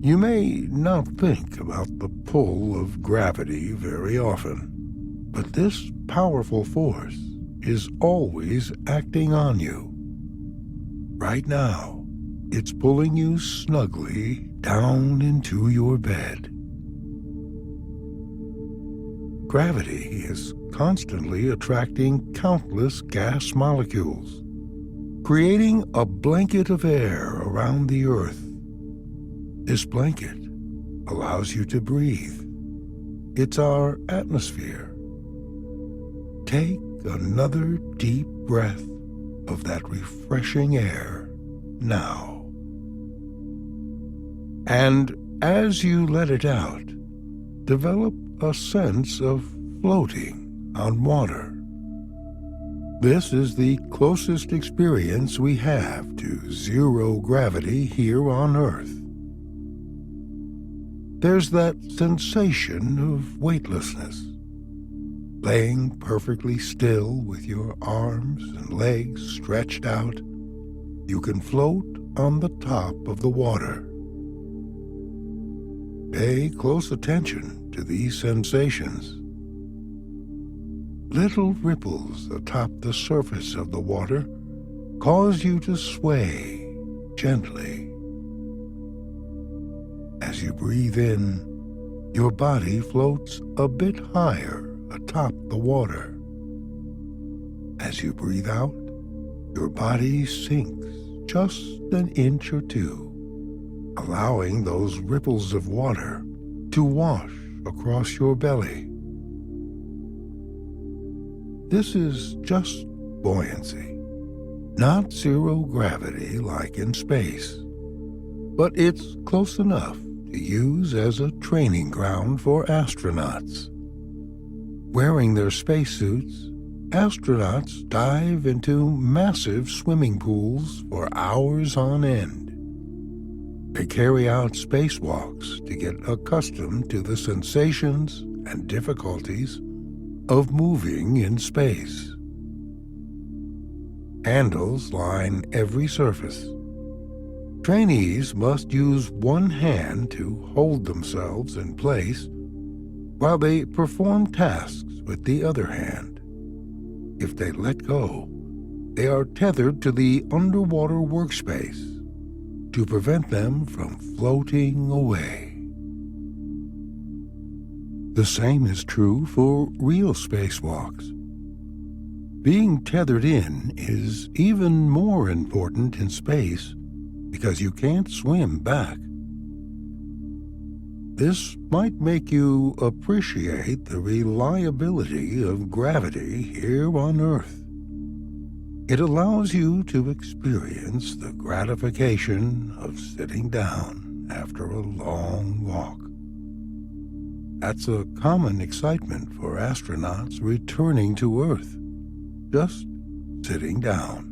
You may not think about the pull of gravity very often, but this powerful force is always acting on you. Right now, it's pulling you snugly down into your bed. Gravity is constantly attracting countless gas molecules, creating a blanket of air around the Earth. This blanket allows you to breathe. It's our atmosphere. Take another deep breath of that refreshing air now. And as you let it out, develop a sense of floating on water. This is the closest experience we have to zero gravity here on Earth. There's that sensation of weightlessness, laying perfectly still with your arms and legs stretched out. You can float on the top of the water. Pay close attention to these sensations. Little ripples atop the surface of the water cause you to sway gently. As you breathe in, your body floats a bit higher atop the water. As you breathe out, your body sinks just an inch or two, allowing those ripples of water to wash across your belly. This is just buoyancy, not zero gravity like in space, but it's close enough to use as a training ground for astronauts. Wearing their spacesuits, astronauts dive into massive swimming pools for hours on end. They carry out spacewalks to get accustomed to the sensations and difficulties of moving in space. Handles line every surface. Trainees must use one hand to hold themselves in place while they perform tasks with the other hand. If they let go, they are tethered to the underwater workspace to prevent them from floating away. The same is true for real spacewalks. Being tethered in is even more important in space because you can't swim back. This might make you appreciate the reliability of gravity here on Earth. It allows you to experience the gratification of sitting down after a long walk. That's a common excitement for astronauts returning to Earth, just sitting down.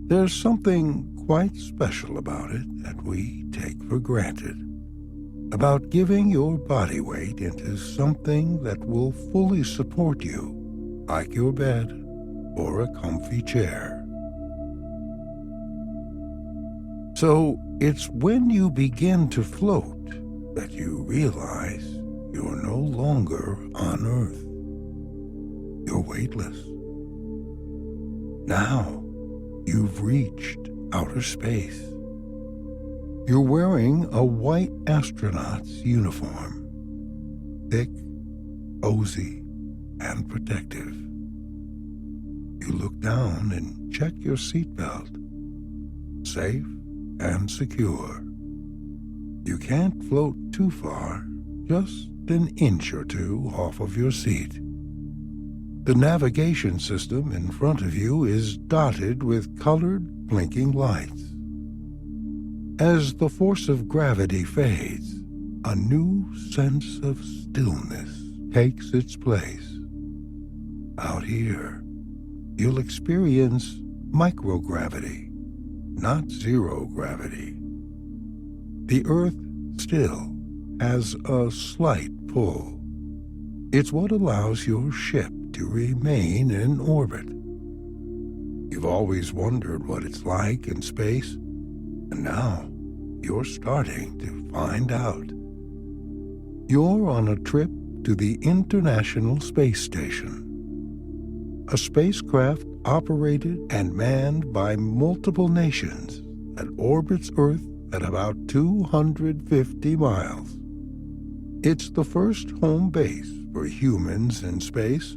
There's something quite special about it that we take for granted, about giving your body weight into something that will fully support you, like your bed or a comfy chair. So it's when you begin to float that you realize you're no longer on Earth. You're weightless. Now you've reached outer space. You're wearing a white astronaut's uniform, thick, cozy, and protective. You look down and check your seatbelt. Safe and secure. You can't float too far, just an inch or two off of your seat. The navigation system in front of you is dotted with colored, blinking lights. As the force of gravity fades, a new sense of stillness takes its place. Out here, you'll experience microgravity, not zero gravity. The Earth still has a slight pull. It's what allows your ship to remain in orbit. You've always wondered what it's like in space, and now you're starting to find out. You're on a trip to the International Space Station, a spacecraft operated and manned by multiple nations that orbits Earth at about 250 miles. It's the first home base for humans in space,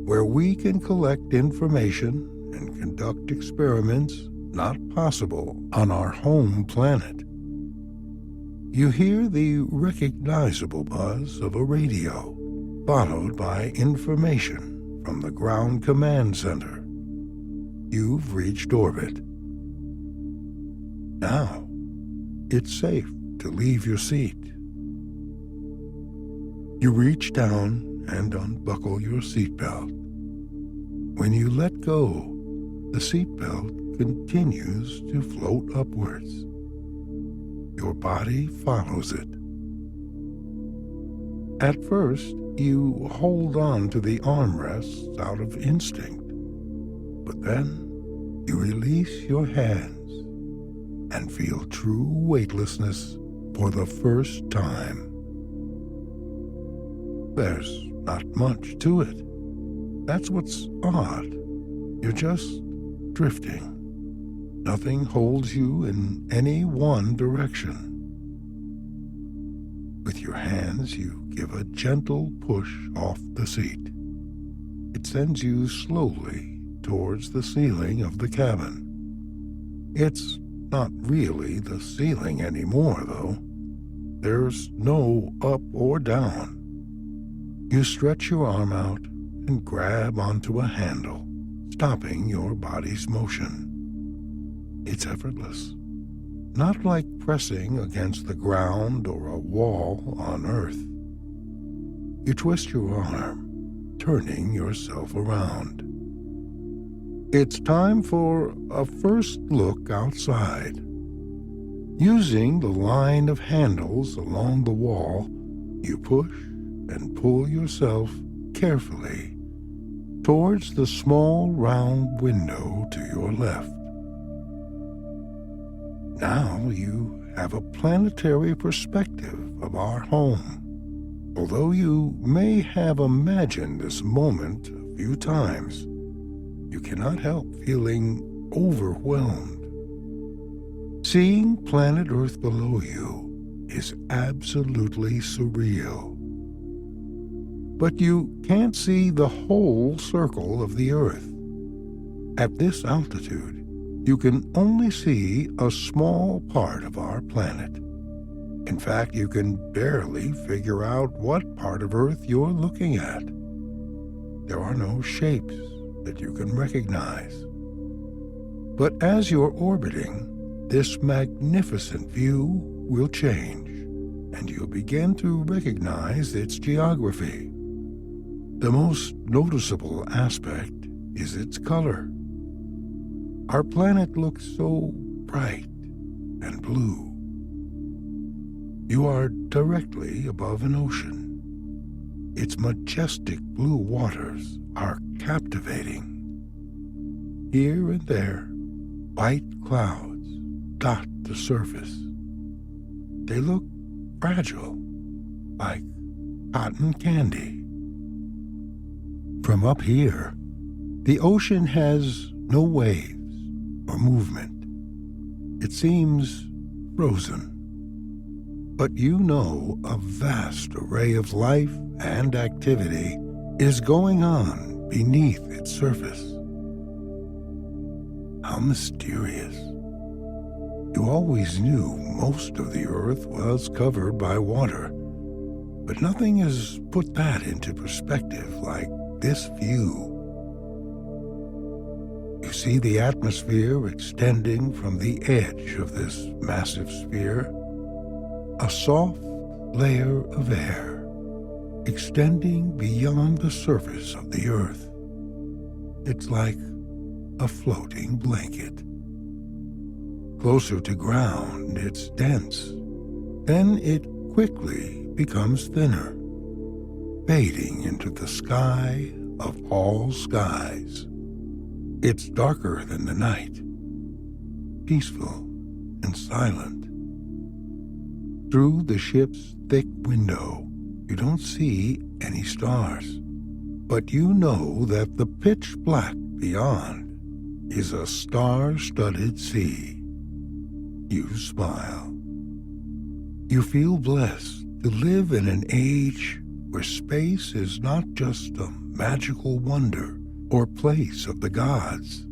where we can collect information and conduct experiments not possible on our home planet. You hear the recognizable buzz of a radio, followed by information from the ground command center. You've reached orbit. Now, it's safe to leave your seat. You reach down and unbuckle your seatbelt. When you let go, the seatbelt continues to float upwards. Your body follows it. At first, you hold on to the armrests out of instinct, but then you release your hands and feel true weightlessness for the first time. There's not much to it. That's what's odd. You're just drifting. Nothing holds you in any one direction. With your hands, you give a gentle push off the seat. It sends you slowly towards the ceiling of the cabin. It's not really the ceiling anymore, though. There's no up or down. You stretch your arm out and grab onto a handle, stopping your body's motion. It's effortless, not like pressing against the ground or a wall on Earth. You twist your arm, turning yourself around. It's time for a first look outside. Using the line of handles along the wall, you push and pull yourself carefully towards the small round window to your left. Now you have a planetary perspective of our home. Although you may have imagined this moment a few times, you cannot help feeling overwhelmed. Seeing planet Earth below you is absolutely surreal. But you can't see the whole circle of the Earth. At this altitude, you can only see a small part of our planet. In fact, you can barely figure out what part of Earth you're looking at. There are no shapes that you can recognize. But as you're orbiting, this magnificent view will change, and you'll begin to recognize its geography. The most noticeable aspect is its color. Our planet looks so bright and blue. You are directly above an ocean. Its majestic blue waters are captivating. Here and there, white clouds dot the surface. They look fragile, like cotton candy. From up here, the ocean has no waves or movement. It seems frozen. But you know a vast array of life and activity is going on beneath its surface. How mysterious. You always knew most of the Earth was covered by water, but nothing has put that into perspective like this view. You see the atmosphere extending from the edge of this massive sphere, a soft layer of air extending beyond the surface of the Earth. It's like a floating blanket. Closer to ground, it's dense. Then it quickly becomes thinner, fading into the sky of all skies. It's darker than the night, peaceful and silent, Through the ship's thick window, you don't see any stars, but you know that the pitch black beyond is a star-studded sea. You smile. You feel blessed to live in an age where space is not just a magical wonder or place of the gods.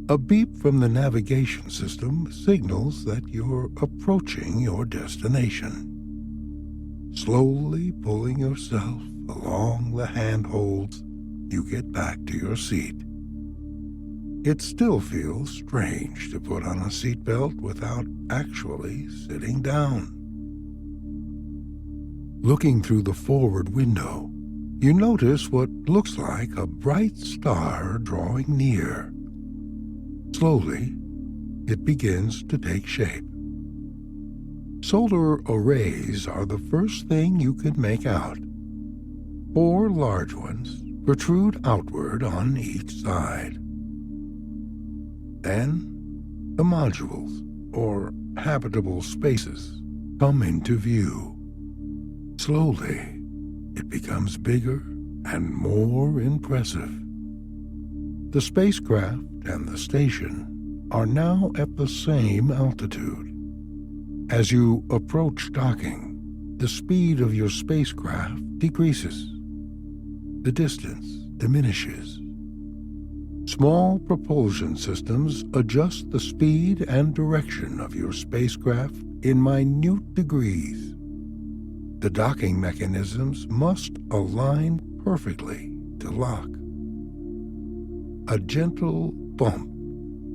A beep from the navigation system signals that you're approaching your destination. Slowly pulling yourself along the handholds, you get back to your seat. It still feels strange to put on a seatbelt without actually sitting down. Looking through the forward window, you notice what looks like a bright star drawing near. Slowly, it begins to take shape. Solar arrays are the first thing you can make out. 4 large ones protrude outward on each side. Then, the modules, or habitable spaces, come into view. Slowly, it becomes bigger and more impressive. The spacecraft and the station are now at the same altitude. As you approach docking, the speed of your spacecraft decreases. The distance diminishes. Small propulsion systems adjust the speed and direction of your spacecraft in minute degrees. The docking mechanisms must align perfectly to lock. A gentle bump,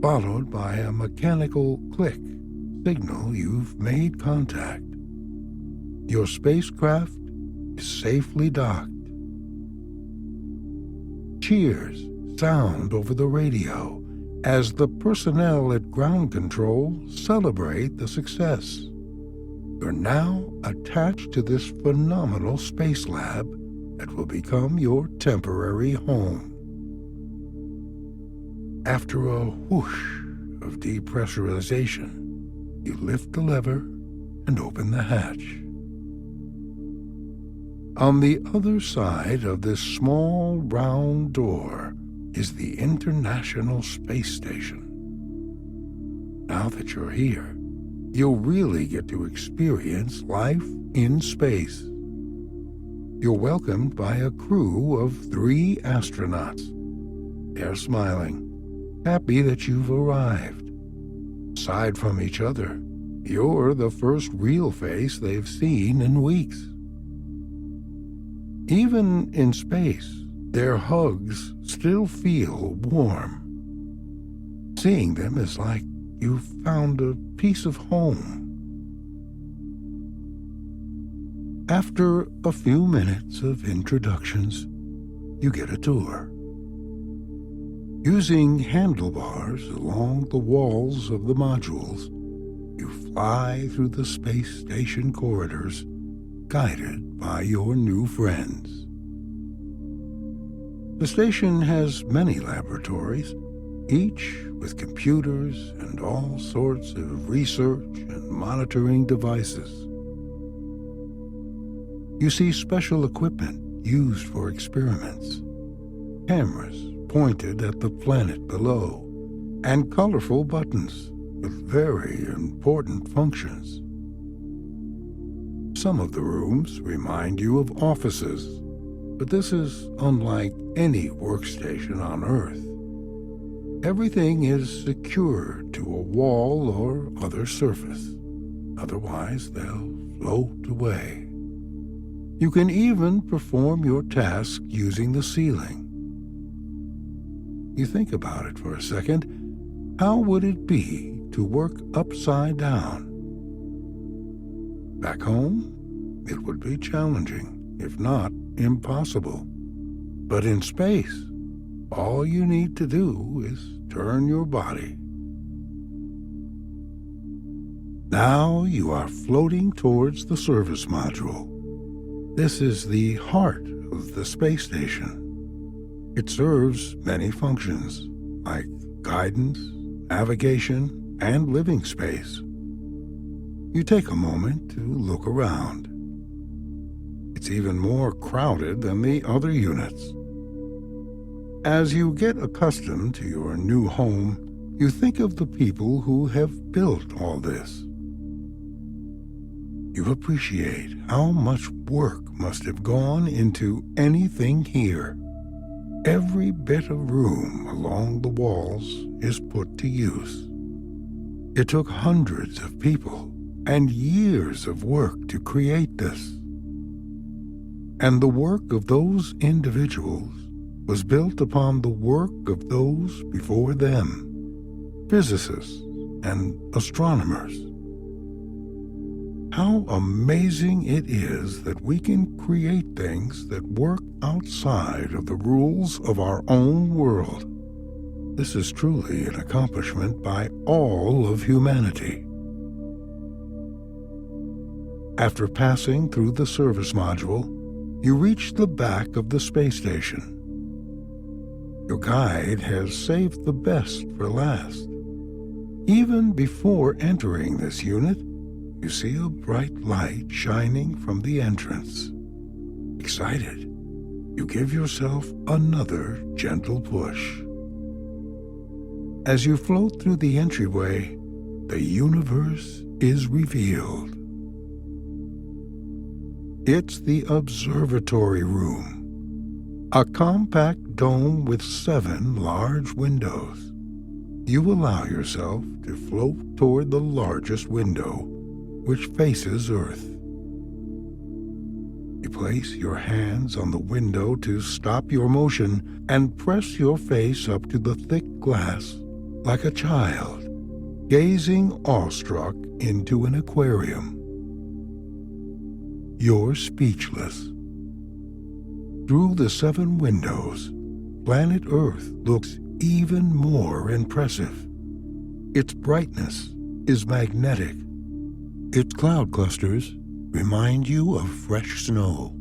followed by a mechanical click, signal you've made contact. Your spacecraft is safely docked. Cheers sound over the radio as the personnel at ground control celebrate the success. You're now attached to this phenomenal space lab that will become your temporary home. After a whoosh of depressurization, you lift the lever and open the hatch. On the other side of this small round door is the International Space Station. Now that you're here, you'll really get to experience life in space. You're welcomed by a crew of 3 astronauts. They're smiling, happy that you've arrived. Aside from each other, you're the first real face they've seen in weeks. Even in space, their hugs still feel warm. Seeing them is like you've found a piece of home. After a few minutes of introductions, you get a tour. Using handlebars along the walls of the modules, you fly through the space station corridors, guided by your new friends. The station has many laboratories, each with computers and all sorts of research and monitoring devices. You see special equipment used for experiments, cameras pointed at the planet below, and colorful buttons with very important functions. Some of the rooms remind you of offices, but this is unlike any workstation on Earth. Everything is secured to a wall or other surface, otherwise they'll float away. You can even perform your task using the ceiling. You think about it for a second. How would it be to work upside down? Back home, it would be challenging, if not impossible. But in space, all you need to do is turn your body. Now you are floating towards the service module. This is the heart of the space station. It serves many functions, like guidance, navigation, and living space. you take a moment to look around. It's even more crowded than the other units. As you get accustomed to your new home, you think of the people who have built all this. You appreciate how much work must have gone into anything here. Every bit of room along the walls is put to use. It took hundreds of people and years of work to create this. And the work of those individuals was built upon the work of those before them, physicists and astronomers. How amazing it is that we can create things that work outside of the rules of our own world. This is truly an accomplishment by all of humanity. After passing through the service module, you reach the back of the space station. Your guide has saved the best for last. Even before entering this unit, you see a bright light shining from the entrance. Excited, you give yourself another gentle push. As you float through the entryway, the universe is revealed. It's the observatory room, a compact dome with 7 large windows. You allow yourself to float toward the largest window, which faces Earth. You place your hands on the window to stop your motion and press your face up to the thick glass like a child, gazing awestruck into an aquarium. You're speechless. Through the 7 windows, planet Earth looks even more impressive. Its brightness is magnetic. Its cloud clusters remind you of fresh snow.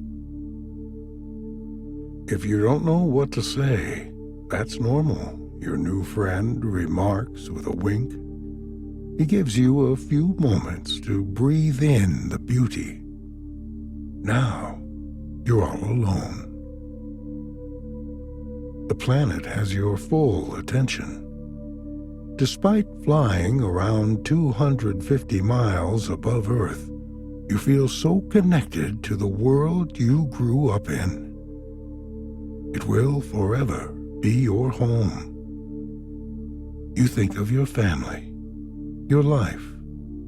If you don't know what to say, that's normal, your new friend remarks with a wink. He gives you a few moments to breathe in the beauty. Now, you're all alone. The planet has your full attention. Despite flying around 250 miles above Earth, you feel so connected to the world you grew up in. It will forever be your home. You think of your family, your life,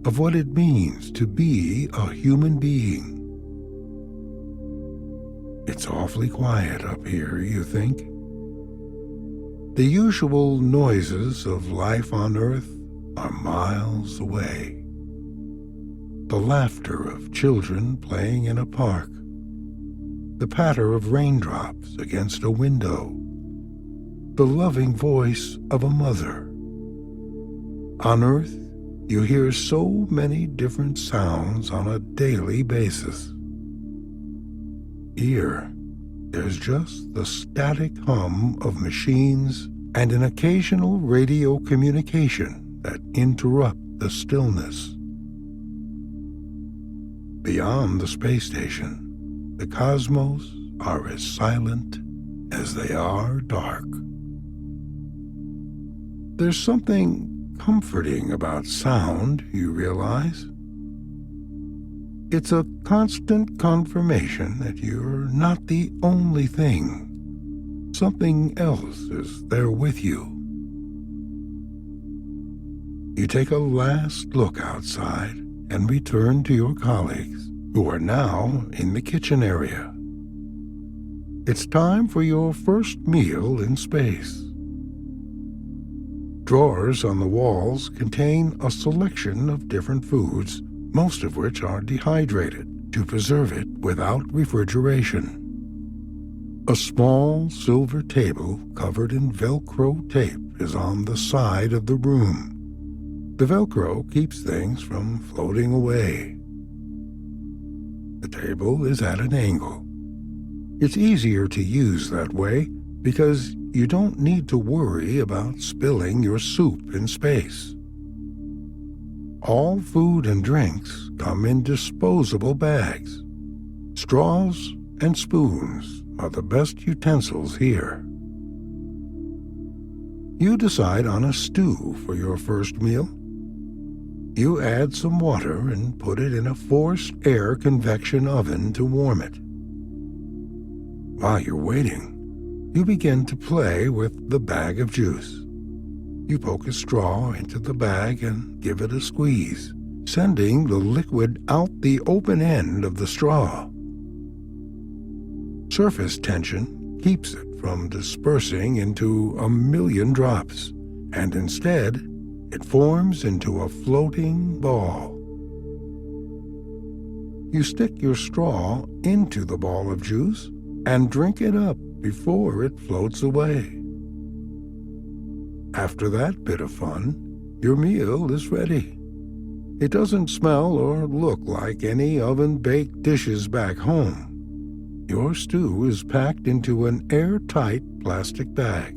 of what it means to be a human being. It's awfully quiet up here, you think. The usual noises of life on Earth are miles away. The laughter of children playing in a park, the patter of raindrops against a window, the loving voice of a mother. On Earth, you hear so many different sounds on a daily basis. Here, there's just the static hum of machines and an occasional radio communication that interrupt the stillness. Beyond the space station, the cosmos are as silent as they are dark. There's something comforting about sound, you realize. It's a constant confirmation that you're not the only thing. Something else is there with you. You take a last look outside and return to your colleagues, who are now in the kitchen area. It's time for your first meal in space. Drawers on the walls contain a selection of different foods, most of which are dehydrated to preserve it without refrigeration. A small silver table covered in Velcro tape is on the side of the room. The Velcro keeps things from floating away. The table is at an angle. It's easier to use that way because you don't need to worry about spilling your soup in space. All food and drinks come in disposable bags. Straws and spoons are the best utensils here. You decide on a stew for your first meal. You add some water and put it in a forced air convection oven to warm it. While you're waiting, you begin to play with the bag of juice. You poke a straw into the bag and give it a squeeze, sending the liquid out the open end of the straw. Surface tension keeps it from dispersing into a million drops, and instead, it forms into a floating ball. You stick your straw into the ball of juice and drink it up before it floats away. After that bit of fun, your meal is ready. It doesn't smell or look like any oven-baked dishes back home. Your stew is packed into an airtight plastic bag.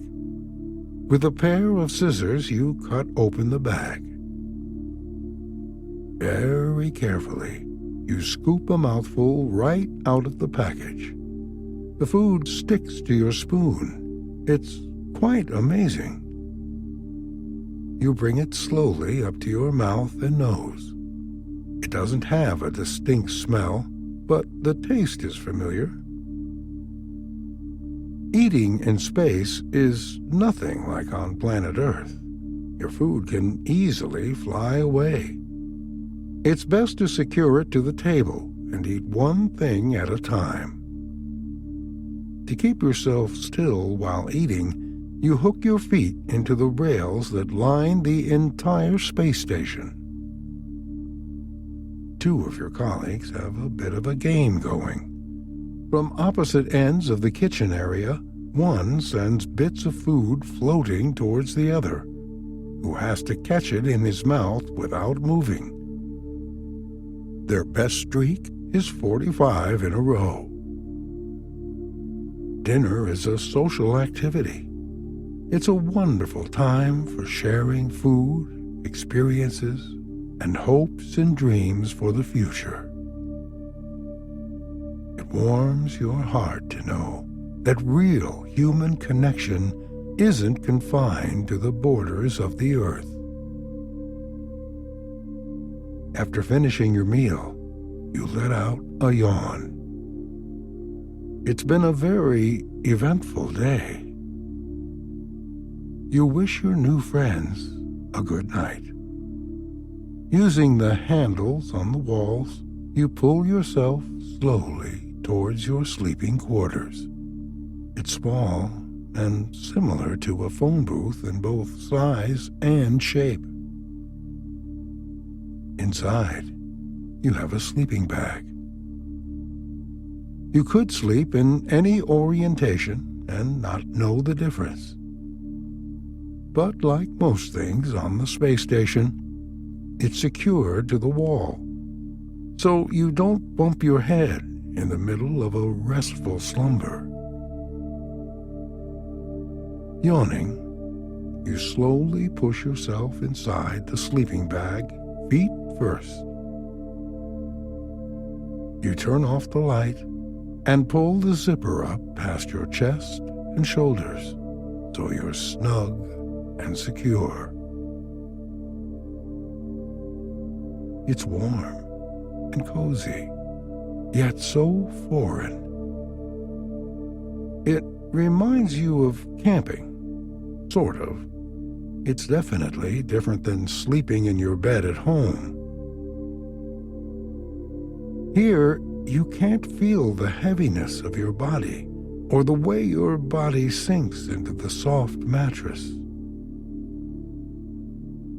With a pair of scissors, you cut open the bag. Very carefully, you scoop a mouthful right out of the package. The food sticks to your spoon. It's quite amazing. You bring it slowly up to your mouth and nose. It doesn't have a distinct smell, but the taste is familiar. Eating in space is nothing like on planet Earth. Your food can easily fly away. It's best to secure it to the table and eat one thing at a time. To keep yourself still while eating, you hook your feet into the rails that line the entire space station. Two of your colleagues have a bit of a game going. From opposite ends of the kitchen area, one sends bits of food floating towards the other, who has to catch it in his mouth without moving. Their best streak is 45 in a row. Dinner is a social activity. It's a wonderful time for sharing food, experiences, and hopes and dreams for the future. It warms your heart to know that real human connection isn't confined to the borders of the earth. After finishing your meal, you let out a yawn. It's been a very eventful day. You wish your new friends a good night. Using the handles on the walls, you pull yourself slowly towards your sleeping quarters. It's small and similar to a phone booth in both size and shape. Inside, you have a sleeping bag. You could sleep in any orientation and not know the difference. But like most things on the space station, it's secured to the wall, so you don't bump your head in the middle of a restful slumber. Yawning, you slowly push yourself inside the sleeping bag, feet first. You turn off the light and pull the zipper up past your chest and shoulders so you're snug and secure. It's warm and cozy, yet so foreign. It reminds you of camping, sort of. It's definitely different than sleeping in your bed at home. Here, you can't feel the heaviness of your body or the way your body sinks into the soft mattress.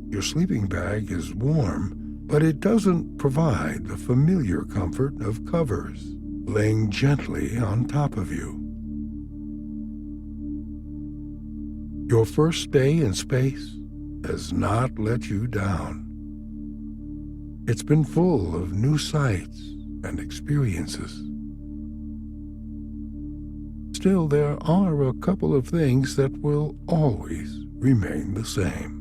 Your sleeping bag is warm, but it doesn't provide the familiar comfort of covers laying gently on top of you. Your first day in space has not let you down. It's been full of new sights and experiences. Still, there are a couple of things that will always remain the same.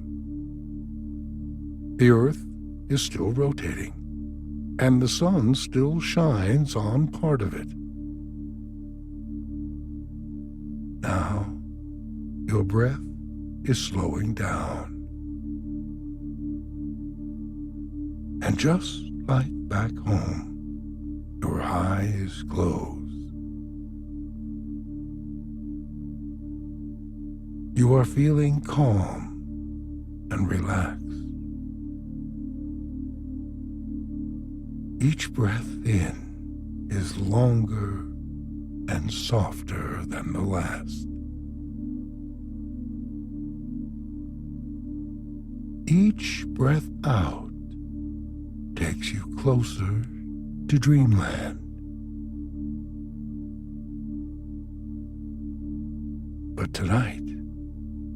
The Earth is still rotating, and the sun still shines on part of it. Now, your breath is slowing down. And just like back home, your eyes close. You are feeling calm and relaxed. Each breath in is longer and softer than the last. Each breath out takes you closer to dreamland. But tonight,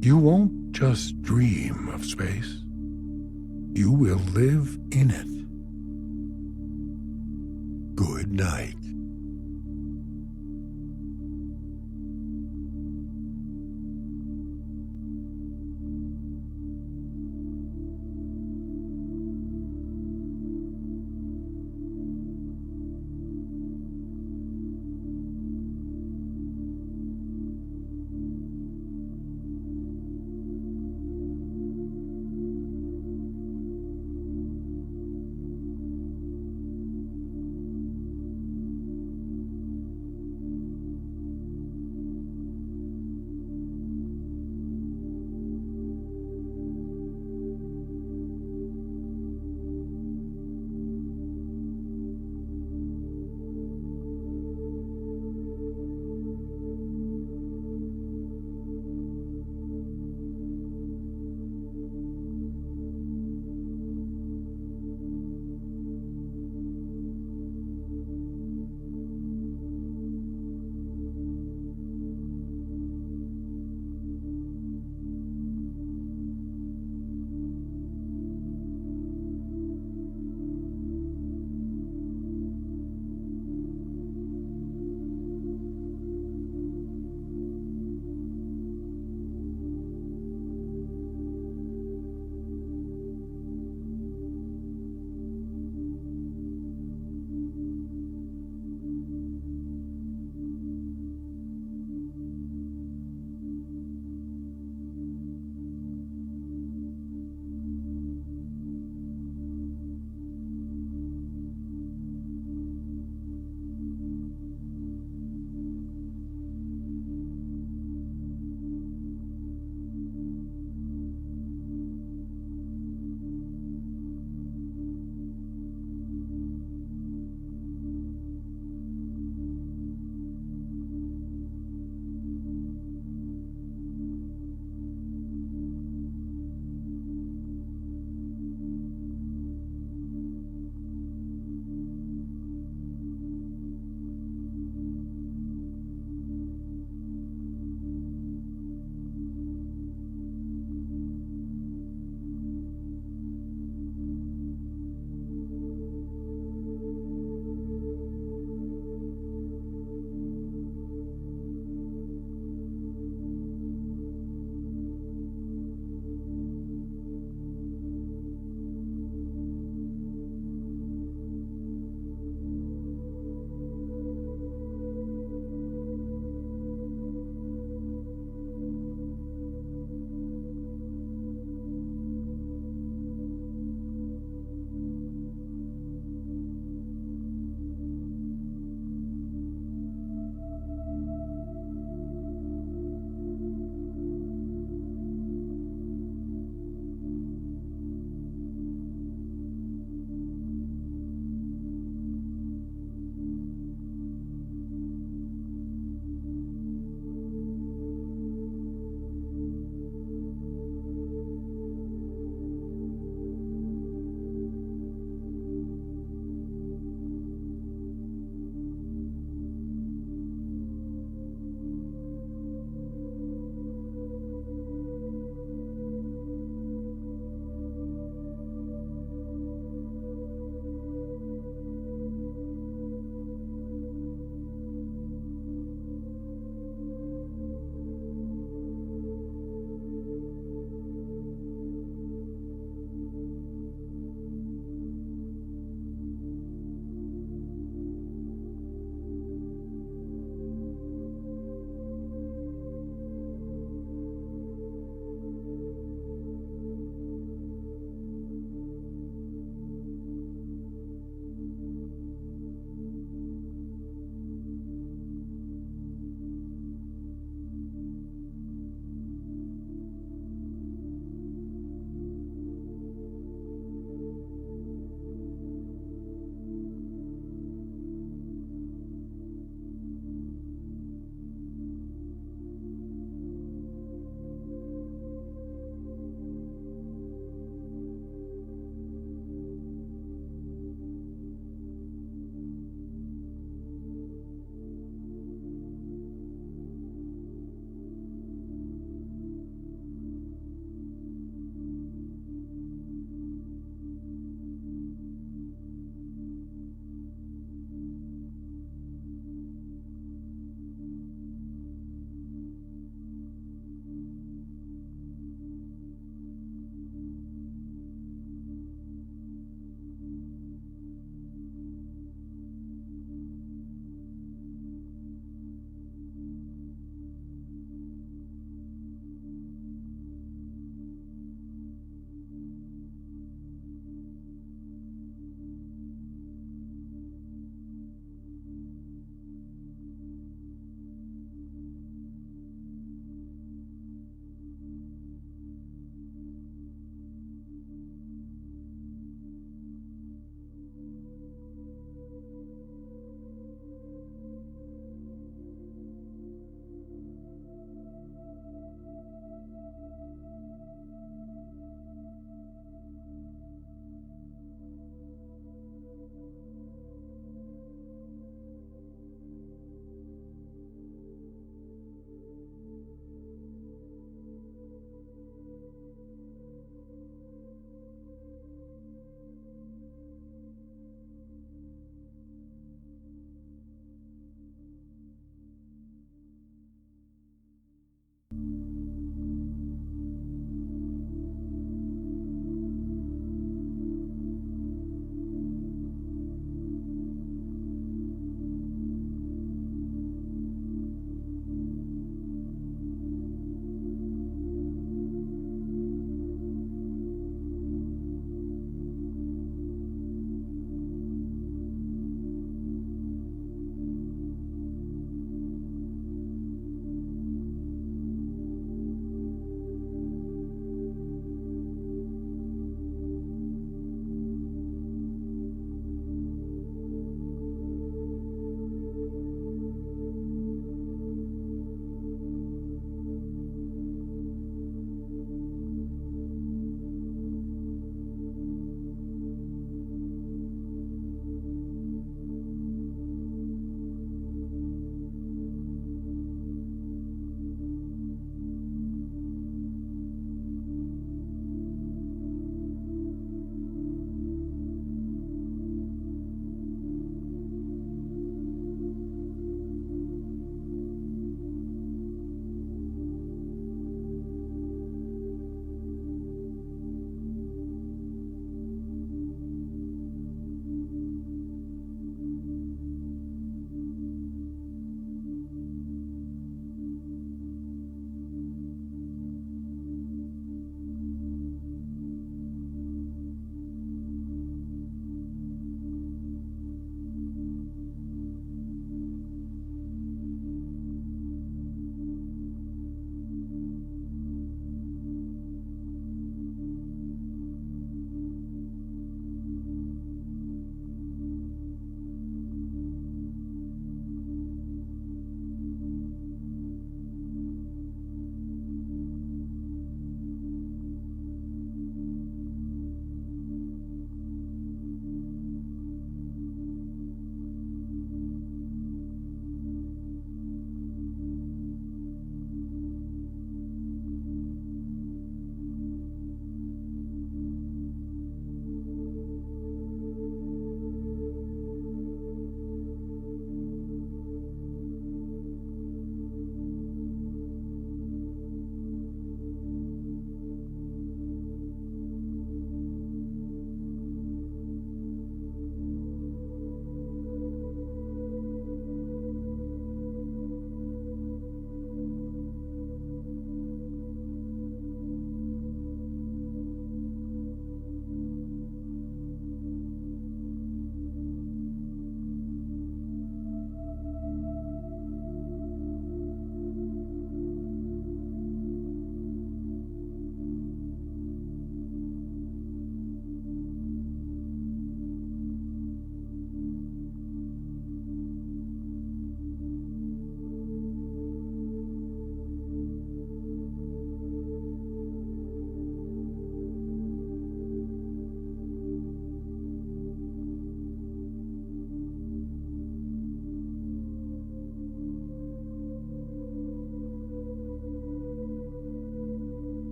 you won't just dream of space. You will live in it. Good night.